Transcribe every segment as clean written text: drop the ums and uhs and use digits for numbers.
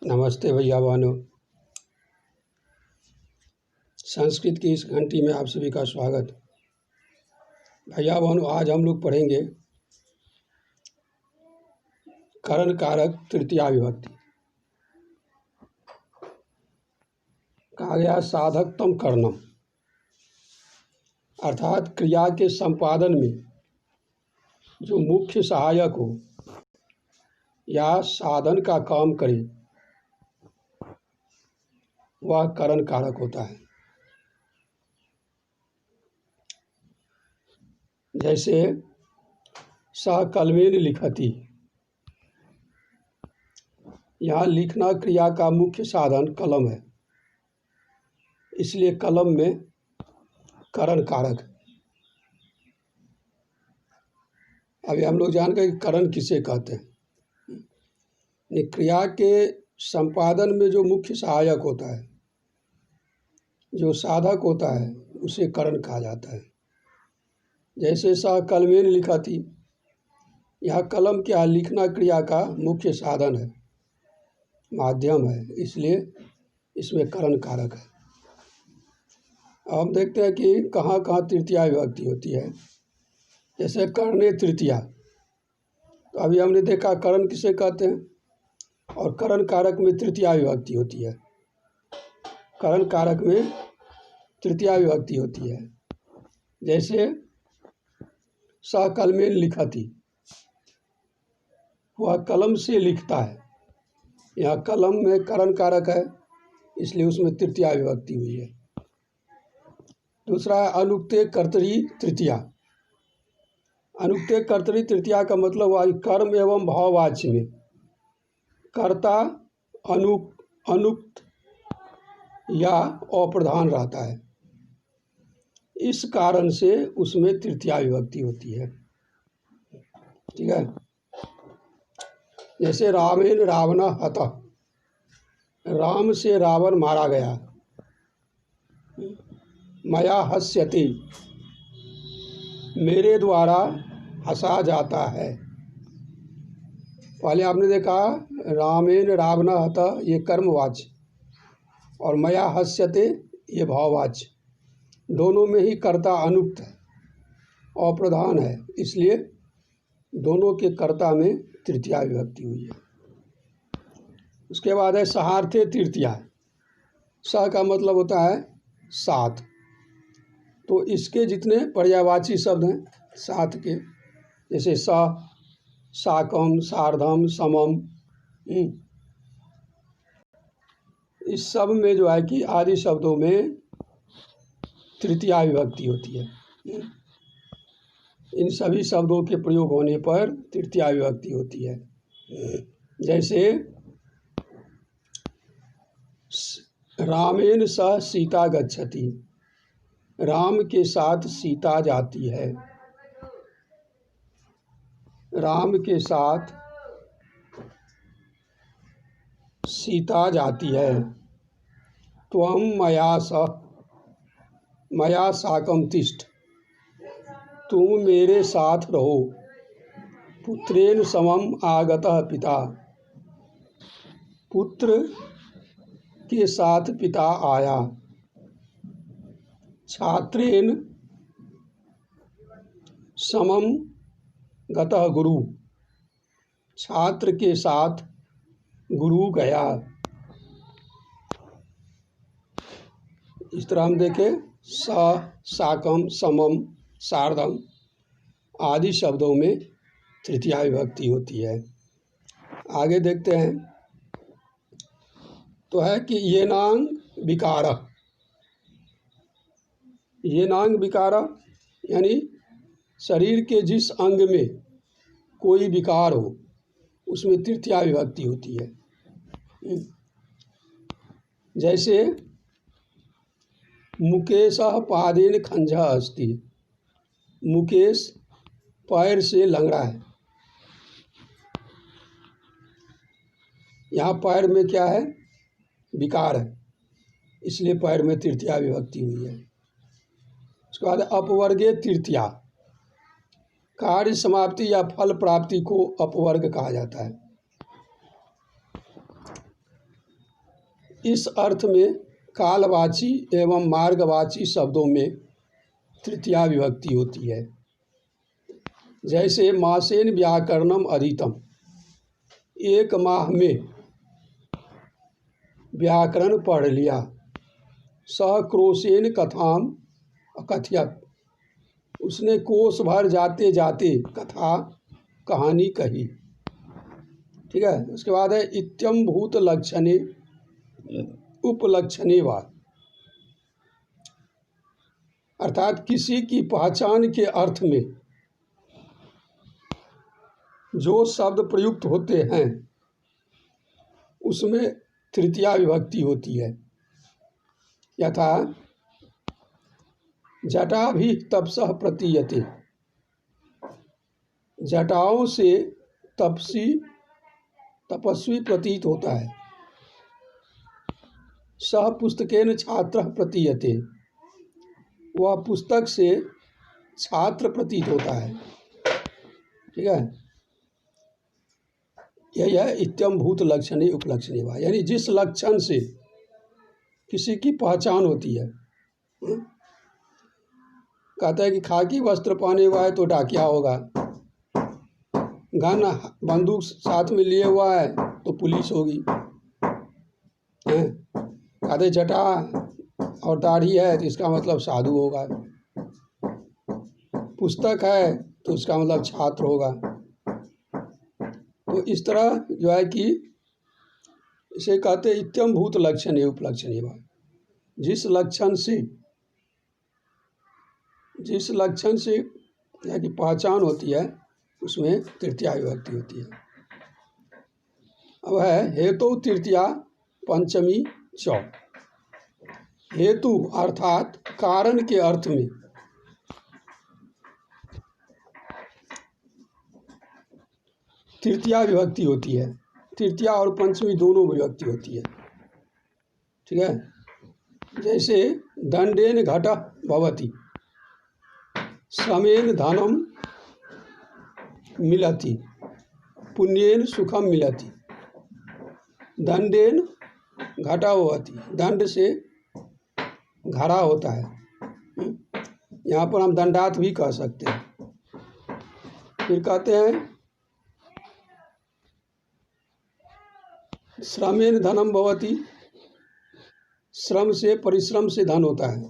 नमस्ते भैया बहनों। संस्कृत की इस घंटी में आप सभी का स्वागत। भैया बहनों, आज हम लोग पढ़ेंगे करण कारक तृतीया विभक्ति। कहा गया साधकतम कर्णम, अर्थात क्रिया के संपादन में जो मुख्य सहायक हो या साधन का काम करे वह करण कारक होता है। जैसे स कलमेन लिखति, यहाँ लिखना क्रिया का मुख्य साधन कलम है, इसलिए कलम में करण कारक है। अभी हम लोग जान गए कि करण किसे कहते हैं। क्रिया के संपादन में जो मुख्य सहायक होता है, जो साधक होता है, उसे करण कहा जाता है। जैसे स कलमेन लिखति, यहाँ कलम क्या, लिखना क्रिया का मुख्य साधन है, माध्यम है, इसलिए इसमें करण कारक है। अब हम देखते हैं कि कहाँ कहाँ तृतीया विभक्ति होती है। जैसे करणे तृतीया, तो अभी हमने देखा करण किसे कहते हैं, और करण कारक में तृतीया विभक्ति होती है। करण कारक में तृतीया विभक्ति होती है। जैसे स कलमेन लिखति, वह कलम से लिखता है, यहाँ कलम में करण कारक है, इसलिए उसमें तृतीया विभक्ति हुई है। दूसरा है अनुक्ते कर्तरी तृतीया। अनुक्ते कर्तरी तृतीया का मतलब हुआ कर्म एवं भाववाच्य में कर्ता अनुक्त या अप्रधान रहता है, इस कारण से उसमें तृतीया विभक्ति होती है। ठीक है। जैसे रामेण रावण हतः, राम से रावण मारा गया। मया हस्यति, मेरे द्वारा हंसा जाता है। पहले आपने देखा रामेण रावण हतः ये कर्मवाच्य, और मया हस्यते ये भाववाच्य। दोनों में ही कर्ता अनुक्त है, अप्रधान है, इसलिए दोनों के कर्ता में तृतीया विभक्ति हुई है। उसके बाद है सहार्थे तृतीया। स का मतलब होता है साथ, तो इसके जितने पर्यायवाची शब्द हैं साथ के, जैसे स, साकम, सार्धम, समम, इस सब में जो है कि आदि शब्दों में तृतीया विभक्ति होती है। इन सभी शब्दों के प्रयोग होने पर तृतीया विभक्ति होती है। जैसे रामेण सह सीता गच्छति, राम के साथ सीता जाती है। राम के साथ सीता जाती है। त्वं मया सह मया साकं तिष्ठ, तुम मेरे साथ रहो। पुत्रेण समम आगतः पिता, पुत्र के साथ पिता आया। छात्रेण समम गतः गुरु, छात्र के साथ गुरु गया। इस तरह हम देखें स, साकम, समम, सार्धम आदि शब्दों में तृतीया विभक्ति होती है। आगे देखते हैं तो है कि येनांग विकार। येनांग विकार यानी शरीर के जिस अंग में कोई विकार हो उसमें तृतीया विभक्ति होती है। जैसे मुकेशः पादेन खंजः अस्ति, मुकेश पैर से लंगड़ा है। यहाँ पैर में क्या है, विकार है, इसलिए पैर में तृतीया विभक्ति हुई है। उसके बाद अपवर्गे तृतीया, कार्य समाप्ति या फल प्राप्ति को अपवर्ग कहा जाता है। इस अर्थ में कालवाची एवं मार्गवाची शब्दों में तृतीया विभक्ति होती है। जैसे मासेन व्याकरणम अधीतम, 1 माह में व्याकरण पढ़ लिया। सह क्रोशेन कथाम अकथयत, उसने कोस भर जाते जाते कथा कहानी कही। ठीक है। उसके बाद है इत्यम भूत लक्षणे उपलक्षणे वा, अर्थात किसी की पहचान के अर्थ में जो शब्द प्रयुक्त होते हैं उसमें तृतीया विभक्ति होती है। यथा जटा भी तपसः प्रतीयते, जटाओं से तपस्वी प्रतीत होता है। सह पुस्तकेन छात्रः प्रतीयते, वह पुस्तक से छात्र प्रतीत होता है। ठीक है। यही है इत्यम भूत लक्षणे उपलक्षणे वा, यानी जिस लक्षण से किसी की पहचान होती है। कहता है कि खाकी वस्त्र पहने हुआ है तो डाकिया होगा, गन बंदूक साथ में लिए हुआ है तो पुलिस होगी। कहते जटा और दाढ़ी है तो इसका मतलब साधु होगा, पुस्तक है तो उसका मतलब छात्र होगा। तो इस तरह जो है कि इसे कहते इत्यम भूत लक्षणे उपलक्षणे वा, जिस लक्षण से या कि पहचान होती है उसमें तृतीया विभक्ति होती है। अब है हेतु तृतीया पंचमी चौ। हेतु अर्थात कारण के अर्थ में तृतीया विभक्ति होती है। तृतीया और पंचमी दोनों विभक्ति होती है। ठीक है। जैसे दंडेन घटः भवति, श्रमेण धनम मिलति, पुण्येन सुखम मिलति। दंडेन घटा भवति, दंड से घड़ा होता है। यहाँ पर हम दंडात भी कह सकते हैं। फिर कहते हैं श्रमेण धनम भवति, श्रम से परिश्रम से धन होता है।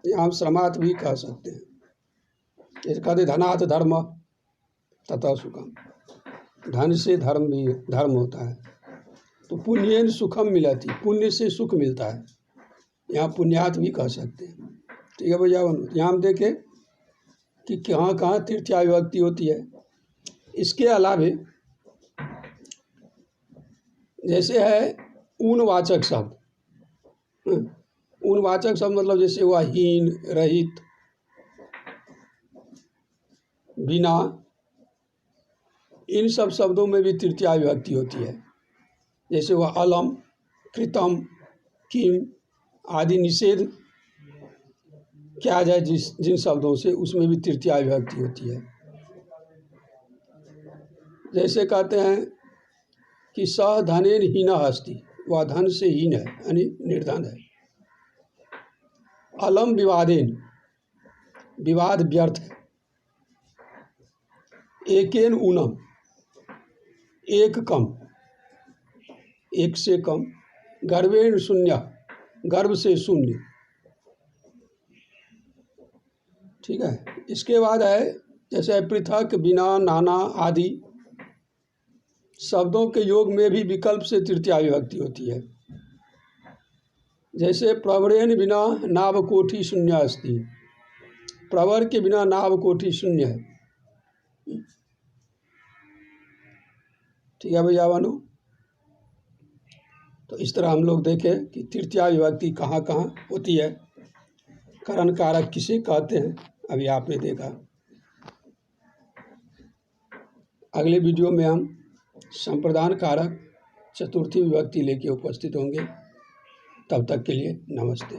यहाँ हम श्रमात भी कह सकते हैं। जैसे कहते धनात् धर्म तथा सुखम, धन से धर्म होता है। तो पुण्येन सुखम मिलति, पुण्य से सुख मिलता है। यहाँ पुण्यात भी कह सकते हैं। ठीक है भैया। यहाँ हम देखें कि कहाँ कहाँ तृतीया विभक्ति होती है। इसके अलावे जैसे है ऊनवाचक शब्द, ऊनवाचक शब्द मतलब जैसे हुआ हीन, रहित, बिना, इन सब शब्दों में भी तृतीया विभक्ति होती है। जैसे वह अलम, कृतम, किम आदि निषेध किया जाए जिन शब्दों से, उसमें भी तृतीया विभक्ति होती है। जैसे कहते हैं कि सह धनेन हीनः अस्ति, वह धन से हीन है यानी निर्धन है। अलम विवादेन, विवाद व्यर्थ है। एकेन ऊनम, एक कम, एक से कम। गर्वेण शून्य, गर्भ से शून्य। ठीक है। इसके बाद है जैसे पृथक, बिना, नाना आदि शब्दों के योग में भी विकल्प से तृतीया विभक्ति होती है। जैसे प्रवरेण बिना नाव कोठी शून्य अस्ति, प्रवर के बिना नाव कोठी शून्य है। ठीक है भैया बनो। तो इस तरह हम लोग देखें कि तृतीया विभक्ति कहाँ कहाँ होती है, करण कारक किसे कहते हैं, अभी आपने देखा। अगले वीडियो में हम संप्रदान कारक चतुर्थी विभक्ति लेके उपस्थित होंगे। तब तक के लिए नमस्ते।